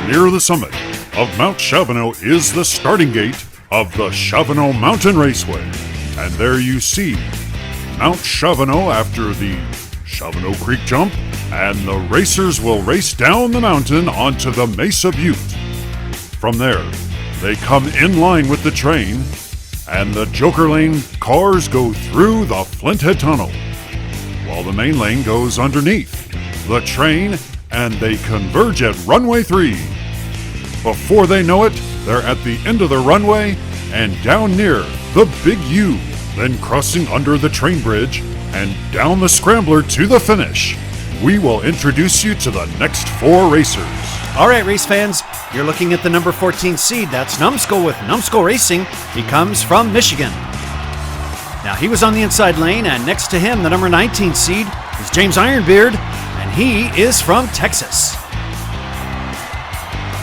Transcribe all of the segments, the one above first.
Near the summit of Mount Shavano is the starting gate of the Shavano Mountain Raceway. And there you see Mount Shavano after the Shavano Creek jump, and the racers will race down the mountain onto the Mesa Butte. From there, they come in line with the train, and the Joker Lane cars go through the Flinthead Tunnel, while the main lane goes underneath the train, and they converge at runway 3. Before they know it, they're at the end of the runway and down near the Big U, then crossing under the train bridge and down the scrambler to the finish. We will introduce you to the next 4 racers. All right, race fans, you're looking at the number 14 seed. That's Numskull with Numskull Racing. He comes from Michigan. Now, he was on the inside lane, and next to him, the number 19 seed is James Ironbeard, and he is from Texas.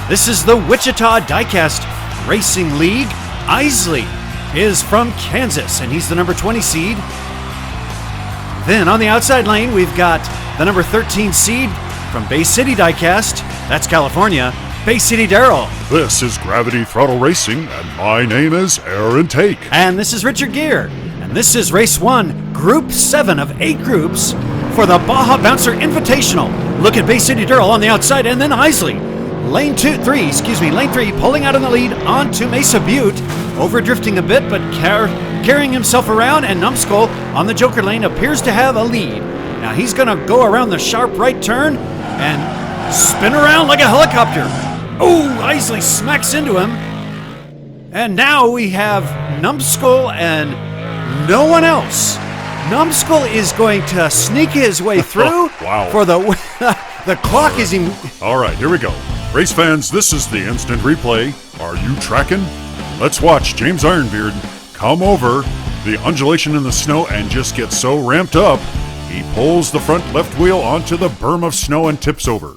This is the Wichita Diecast Racing League. Isley is from Kansas, and he's the number 20 seed. Then on the outside lane, we've got the number 13 seed from Bay City Diecast. That's California, Bay City Darrell. This is Gravity Throttle Racing, and my name is Aaron Take. And this is Richard Gere. And this is Race 1, Group 7 of 8 groups for the Baja Bouncer Invitational. Look at Bay City Darrell on the outside, and then Isley. Lane 3 pulling out in the lead onto Mesa Butte, overdrifting a bit, but carrying himself around, and Numskull on the Joker Lane appears to have a lead. Now he's going to go around the sharp right turn and spin around like a helicopter. Oh, Isley smacks into him. And now we have Numskull and no one else. Numskull is going to sneak his way through. Wow. For the clock is in. All right, here we go. Race fans, this is the instant replay. Are you tracking? Let's watch James Ironbeard come over the undulation in the snow and just get so ramped up, he pulls the front left wheel onto the berm of snow and tips over.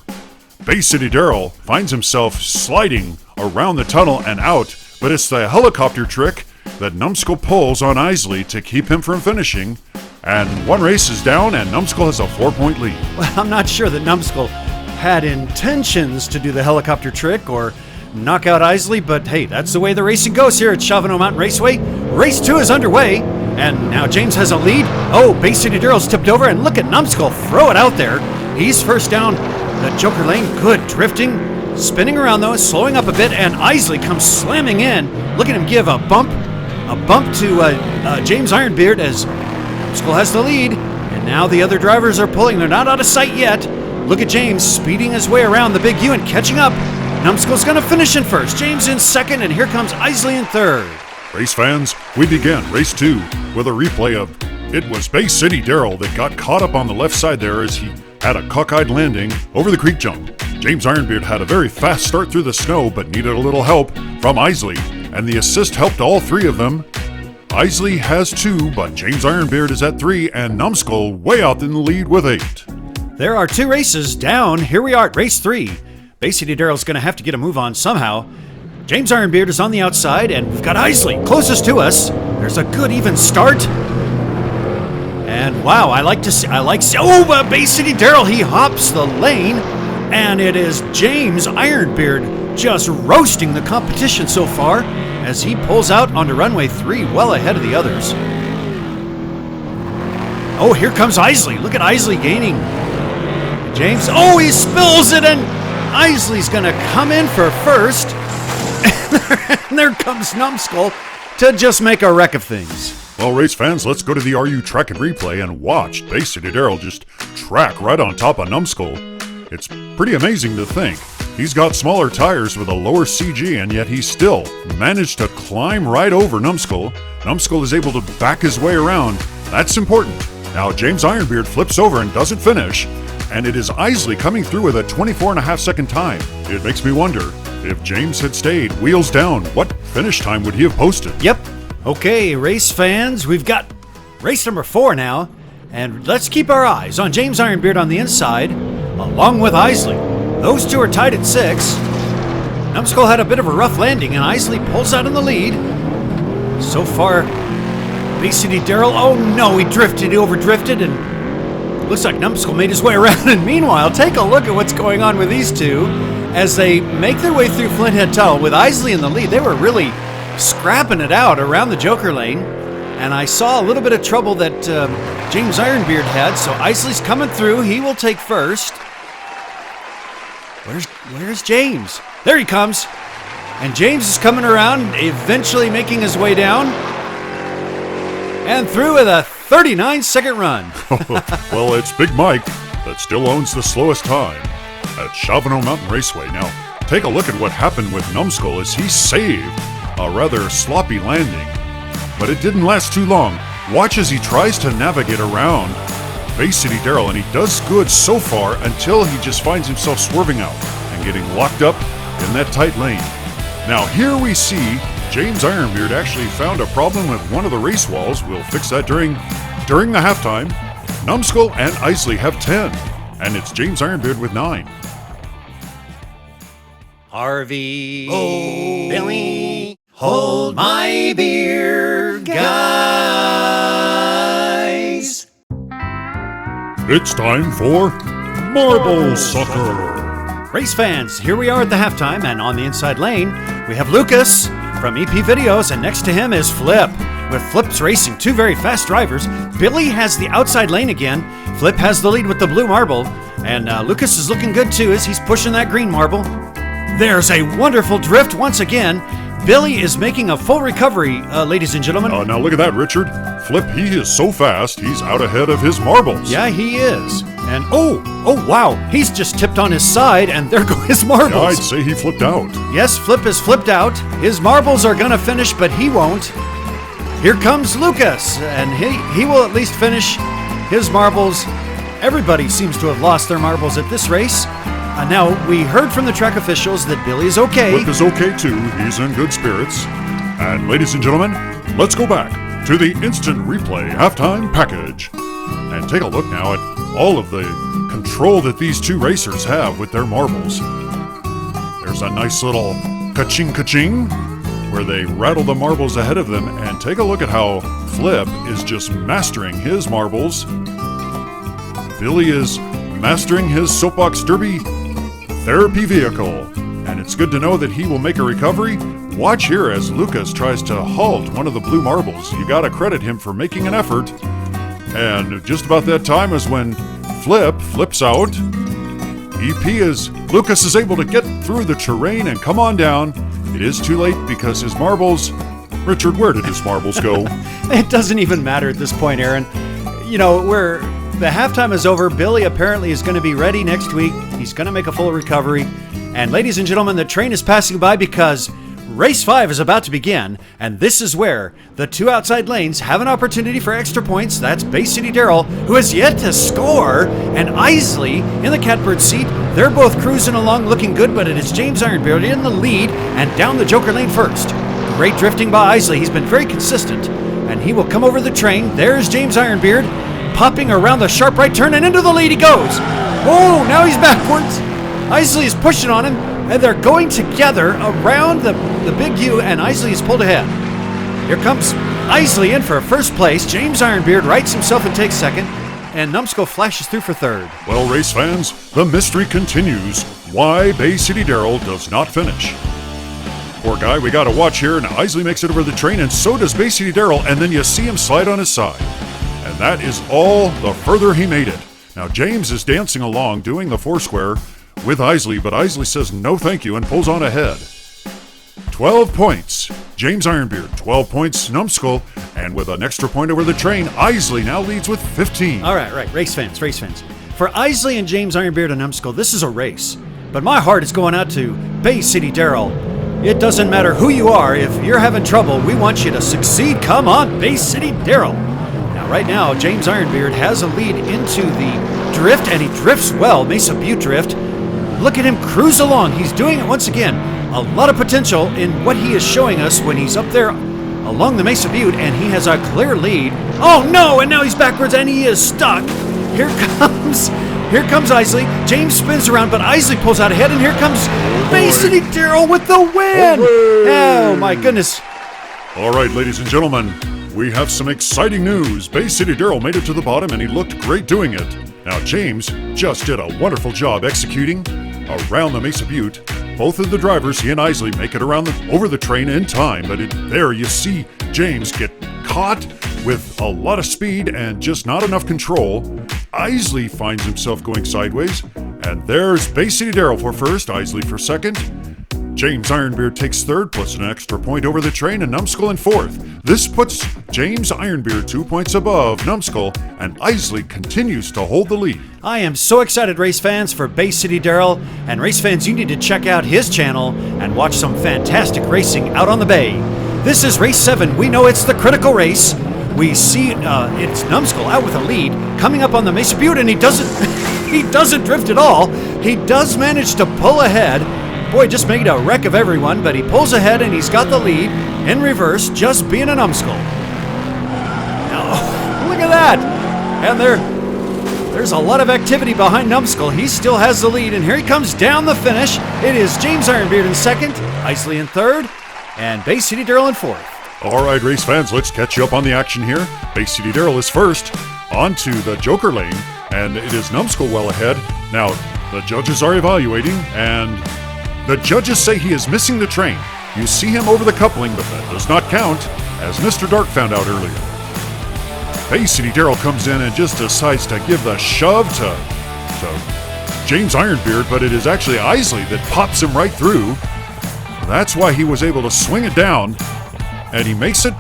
Bay City Darrell finds himself sliding around the tunnel and out, but it's the helicopter trick that Numskull pulls on Isley to keep him from finishing. And one race is down, and Numskull has a 4-point lead. Well, I'm not sure that Numskull had intentions to do the helicopter trick or knock out Isley, but hey, that's the way the racing goes here at Shavano Mountain Raceway. Race 2 is underway, and now James has a lead. Oh, Bay City Darrell's tipped over, and look at Numskull throw it out there. He's first down the Joker Lane. Good drifting, spinning around though, slowing up a bit, and Isley comes slamming in. Look at him give a bump to James Ironbeard as Numskull has the lead, and now the other drivers are pulling. They're not out of sight yet. Look at James speeding his way around the Big U and catching up. Numskull's going to finish in first. James in second, and here comes Isley in third. Race fans, we begin race 2 with a replay of it was Bay City Darrell that got caught up on the left side there as he had a cockeyed landing over the creek jump. James Ironbeard had a very fast start through the snow but needed a little help from Isley, and the assist helped all 3 of them. Isley has 2, but James Ironbeard is at 3, and Numskull way out in the lead with 8. There are 2 races down. Here we are at race 3. Bay City Darrell's going to have to get a move on somehow. James Ironbeard is on the outside, and we've got Isley closest to us. There's a good even start. And wow, Bay City Darrell, he hops the lane, and it is James Ironbeard just roasting the competition so far as he pulls out onto runway 3 well ahead of the others. Oh, here comes Isley. Look at Isley gaining. James, he spills it, and Isley's going to come in for first. And there comes Numskull to just make a wreck of things. Well, race fans, let's go to the RU Track and Replay and watch Bay City Darrell just track right on top of Numskull. It's pretty amazing to think. He's got smaller tires with a lower CG, and yet he still managed to climb right over Numskull. Numskull is able to back his way around. That's important. Now, James Ironbeard flips over and doesn't finish, and it is Isley coming through with a 24.5-second time. It makes me wonder, if James had stayed wheels down, what finish time would he have posted? Yep. Okay, race fans, we've got race number 4 now, and let's keep our eyes on James Ironbeard on the inside, along with Isley. Those 2 are tied at 6. Numskull had a bit of a rough landing, and Isley pulls out in the lead. So far, Bay City Darrell, oh no, he overdrifted, and looks like Numskull made his way around. And meanwhile, take a look at what's going on with these 2. as they make their way through Flint Head Tunnel with Isley in the lead. They were really scrapping it out around the Joker lane, and I saw a little bit of trouble that James Ironbeard had, so Isley's coming through. He will take first. Where's James? There he comes. And James is coming around, eventually making his way down, and through with a 39-second run. Well, it's Big Mike that still owns the slowest time at Shavano Mountain Raceway. Now, take a look at what happened with Numbskull as he saved a rather sloppy landing, but it didn't last too long. Watch as he tries to navigate around Bay City Darrell, and he does good so far until he just finds himself swerving out and getting locked up in that tight lane. Now here we see James Ironbeard actually found a problem with one of the race walls. We'll fix that during the halftime. Numbskull and Isley have 10, and it's James Ironbeard with 9. Harvey, Billy, hold my beer, guys. It's time for Marble Sucker. Race fans, here we are at the halftime, and on the inside lane, we have Lucas from EP Videos, and next to him is Flip. With Flip's racing two very fast drivers, Billy has the outside lane again. Flip has the lead with the blue marble, and Lucas is looking good too as he's pushing that green marble. There's a wonderful drift once again. Billy is making a full recovery, ladies and gentlemen. Now look at that, Richard. Flip, he is so fast, he's out ahead of his marbles. Yeah, he is. And oh wow, he's just tipped on his side, and there go his marbles. Yeah, I'd say he flipped out. Yes, Flip is flipped out. His marbles are gonna finish, but he won't. Here comes Lucas, and he will at least finish his marbles. Everybody seems to have lost their marbles at this race. Now, we heard from the track officials that Billy is okay. Flip is okay too. He's in good spirits. And ladies and gentlemen, let's go back to the instant replay halftime package and take a look now at all of the control that these two racers have with their marbles. There's a nice little ka-ching ka-ching where they rattle the marbles ahead of them, and take a look at how Flip is just mastering his marbles. Billy is mastering his soapbox derby therapy vehicle, and it's good to know that he will make a recovery. Watch here as Lucas tries to halt one of the blue marbles. You gotta credit him for making an effort. And just about that time is when Flip flips out. Lucas is able to get through the terrain and come on down. It is too late because his marbles, Richard, where did his marbles go? It doesn't even matter at this point, Aaron. You know, the halftime is over. Billy apparently is going to be ready next week. He's going to make a full recovery. And ladies and gentlemen, the train is passing by because race 5 is about to begin. And this is where the two outside lanes have an opportunity for extra points. That's Bay City Darrell, who has yet to score, and Isley in the catbird seat. They're both cruising along looking good, but it is James Ironbeard in the lead and down the Joker lane first. Great drifting by Isley. He's been very consistent, and he will come over the train. There's James Ironbeard, popping around the sharp right turn, and into the lead he goes. Oh, now he's backwards. Isley is pushing on him, and they're going together around the big U, and Isley is pulled ahead. Here comes Isley in for first place. James Ironbeard rights himself and takes second, and Numbskull flashes through for third. Well, race fans, the mystery continues. Why Bay City Darrell does not finish. Poor guy, we gotta watch here, and Isley makes it over the train, and so does Bay City Darrell, and then you see him slide on his side. And that is all the further he made it. Now James is dancing along, doing the foursquare with Isley, but Isley says no thank you and pulls on ahead. 12 points, James Ironbeard. 12 points, Numbskull. And with an extra point over the train, Isley now leads with 15. All right, race fans. For Isley and James Ironbeard and Numbskull, this is a race. But my heart is going out to Bay City Darrell. It doesn't matter who you are. If you're having trouble, we want you to succeed. Come on, Bay City Darrell. Right now, James Ironbeard has a lead into the drift, and he drifts well, Mesa Butte drift. Look at him cruise along. He's doing it once again. A lot of potential in what he is showing us when he's up there along the Mesa Butte, and he has a clear lead. Oh no, and now he's backwards, and he is stuck. Here comes Isley. James spins around, but Isley pulls out ahead, and here comes Bay City Darrell with the win. Oh my goodness. All right, ladies and gentlemen, we have some exciting news. Bay City Darrell made it to the bottom, and he looked great doing it. Now, James just did a wonderful job executing around the Mesa Butte. Both of the drivers, he and Isley, make it around over the train in time, but there you see James get caught with a lot of speed and just not enough control. Isley finds himself going sideways, and there's Bay City Darrell for first, Isley for second. James Ironbeard takes third, plus an extra point over the train, and Numbskull in fourth. This puts James Ironbeard 2 points above Numbskull, and Isley continues to hold the lead. I am so excited, race fans, for Bay City Darrell. And race fans, you need to check out his channel and watch some fantastic racing out on the bay. This is race 7. We know it's the critical race. We see it's Numbskull out with a lead, coming up on the Mesa Butte, and he doesn't drift at all. He does manage to pull ahead. Boy, just made a wreck of everyone, but he pulls ahead and he's got the lead in reverse, just being a Numbskull. Now, look at that! And there's a lot of activity behind Numbskull. He still has the lead, and here he comes down the finish. It is James Ironbeard in second, Isley in third, and Bay City Darrell in fourth. All right, race fans, let's catch you up on the action here. Bay City Darrell is first, onto the Joker lane, and it is Numbskull well ahead. Now, the judges are evaluating, and the judges say he is missing the train. You see him over the coupling, but that does not count, as Mr. Dark found out earlier. Bay City Darrell comes in and just decides to give the shove to James Ironbeard, but it is actually Isley that pops him right through. That's why he was able to swing it down, and he makes it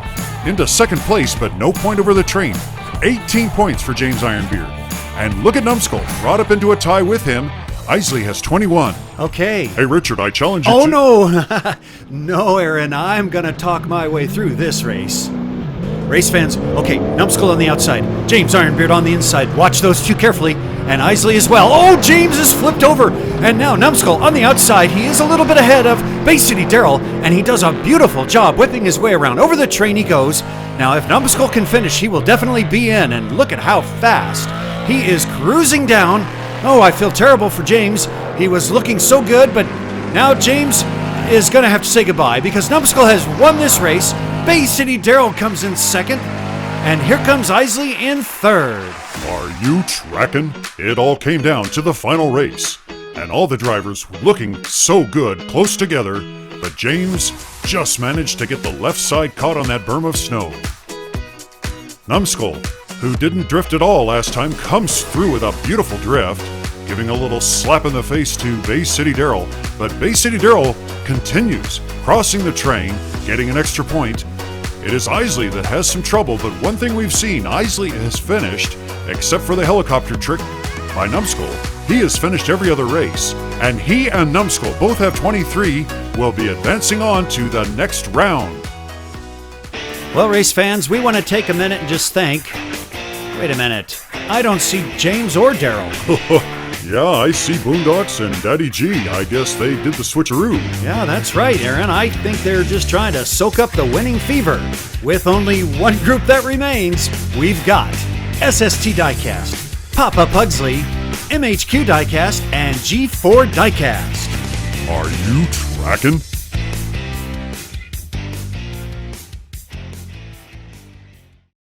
into second place, but no point over the train. 18 points for James Ironbeard. And look at Numbskull, brought up into a tie with him. Isley has 21. Okay. Hey, Richard, I challenge you Oh, to... no. No, Aaron, I'm going to talk my way through this race. Race fans, okay, Numbskull on the outside, James Ironbeard on the inside. Watch those two carefully, and Isley as well. Oh, James is flipped over, and now Numbskull on the outside. He is a little bit ahead of Bay City Darrell, and he does a beautiful job whipping his way around. Over the train he goes. Now, if Numbskull can finish, he will definitely be in, and look at how fast. He is cruising down. Oh, I feel terrible for James. He was looking so good, but now James is going to have to say goodbye because Numbskull has won this race. Bay City Darrell comes in second, and here comes Isley in third. Are you tracking? It all came down to the final race, and all the drivers were looking so good close together, but James just managed to get the left side caught on that berm of snow. Numbskull, who didn't drift at all last time, comes through with a beautiful drift, giving a little slap in the face to Bay City Darrell. But Bay City Darrell continues, crossing the train, getting an extra point. It is Isley that has some trouble, but one thing we've seen, Isley has finished, except for the helicopter trick by Numbskull. He has finished every other race, and he and Numbskull both have 23, will be advancing on to the next round. Well, race fans, we want to take a minute and just think. Wait a minute. I don't see James or Darrell. Yeah, I see Boondocks and Daddy G. I guess they did the switcheroo. Yeah, that's right, Aaron. I think they're just trying to soak up the winning fever. With only one group that remains, we've got SST Diecast, Papa Pugsley, MHQ Diecast, and G4 Diecast. Are you tracking?